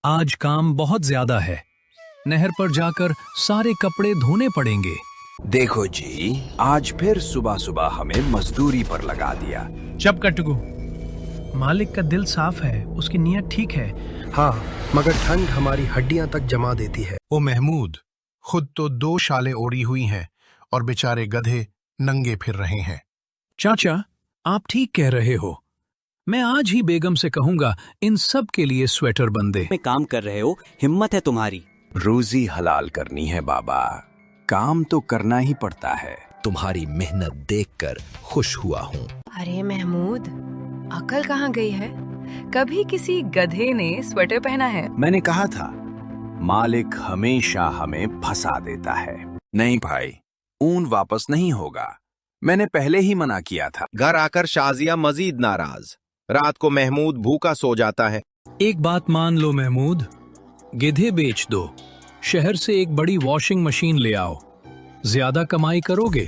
आज काम बहुत ज्यादा है। नहर पर जाकर सारे कपड़े धोने पड़ेंगे। देखो जी, आज फिर सुबह सुबह हमें मजदूरी पर लगा दिया। चुप कटकू, मालिक का दिल साफ है, उसकी नीयत ठीक है। हाँ, मगर ठंड हमारी हड्डियां तक जमा देती है। ओ महमूद, खुद तो 2 शालें ओढ़ी हुई हैं और बेचारे गधे नंगे फिर रहे हैं। चाचा, आप ठीक कह रहे हो। मैं आज ही बेगम से कहूंगा इन सब के लिए स्वेटर बन दे। में काम कर रहे हो, हिम्मत है तुम्हारी। रोजी हलाल करनी है बाबा, काम तो करना ही पड़ता है। तुम्हारी मेहनत देखकर खुश हुआ हूँ। अरे महमूद, अकल कहाँ गई है? कभी किसी गधे ने स्वेटर पहना है? मैंने कहा था, मालिक हमेशा हमें फंसा देता है। नहीं भाई, ऊन वापस नहीं होगा, मैंने पहले ही मना किया था। घर आकर शाजिया मजीद नाराज। रात को महमूद भूखा सो जाता है। एक बात मान लो महमूद, गेधे बेच दो, शहर से एक बड़ी वॉशिंग मशीन ले आओ। ज्यादा कमाई करोगे,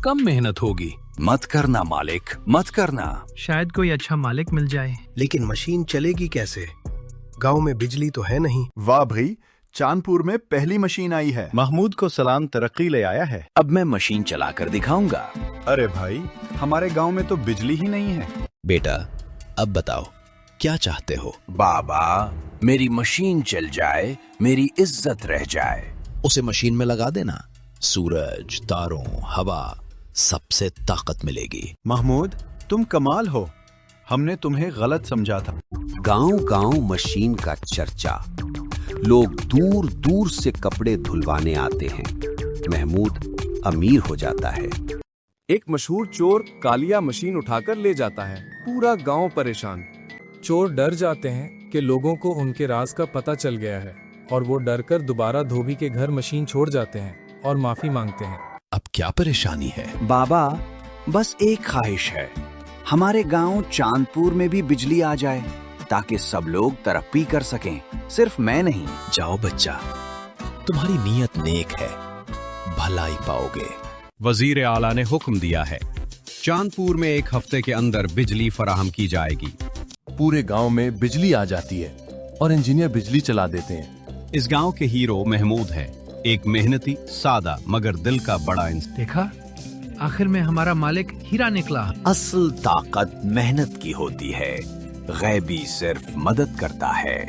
कम मेहनत होगी। मत करना मालिक, मत करना। शायद कोई अच्छा मालिक मिल जाए। लेकिन मशीन चलेगी कैसे? गांव में बिजली तो है नहीं। वाह भाई, चांदपुर में पहली मशीन आई है। महमूद को सलाम तरक्की ले आया है। अब मैं मशीन चलाकर दिखाऊंगा। अरे भाई, हमारे गांव में तो बिजली ही नहीं है। बेटा, अब बताओ क्या चाहते हो? बाबा, मेरी मशीन चल जाए, मेरी इज्जत रह जाए। उसे मशीन में लगा देना, सूरज, तारों, हवा, सबसे ताकत मिलेगी। महमूद, तुम कमाल हो, हमने तुम्हें गलत समझा था। गांव गांव मशीन का चर्चा, लोग दूर दूर से कपड़े धुलवाने आते हैं। महमूद अमीर हो जाता है। एक मशहूर चोर कालिया मशीन उठाकर ले जाता है। पूरा गांव परेशान। चोर डर जाते हैं कि लोगों को उनके राज का पता चल गया है, और वो डर कर दोबारा धोबी के घर मशीन छोड़ जाते हैं और माफी मांगते हैं। अब क्या परेशानी है? बाबा, बस एक ख्वाहिश है, हमारे गांव चांदपुर में भी बिजली आ जाए, ताकि सब लोग तरक्की कर सकें, सिर्फ मैं नहीं। जाओ बच्चा, तुम्हारी नीयत नेक है, भलाई पाओगे। वजीर आला ने हुक्म दिया है, चांदपुर में 1 हफ्ते के अंदर बिजली फराहम की जाएगी। पूरे गांव में बिजली आ जाती है और इंजीनियर बिजली चला देते हैं। इस गांव के हीरो महमूद है, एक मेहनती, सादा मगर दिल का बड़ा इंसान। देखा, आखिर में हमारा मालिक हीरा निकला। असल ताकत मेहनत की होती है, गैबी सिर्फ मदद करता है।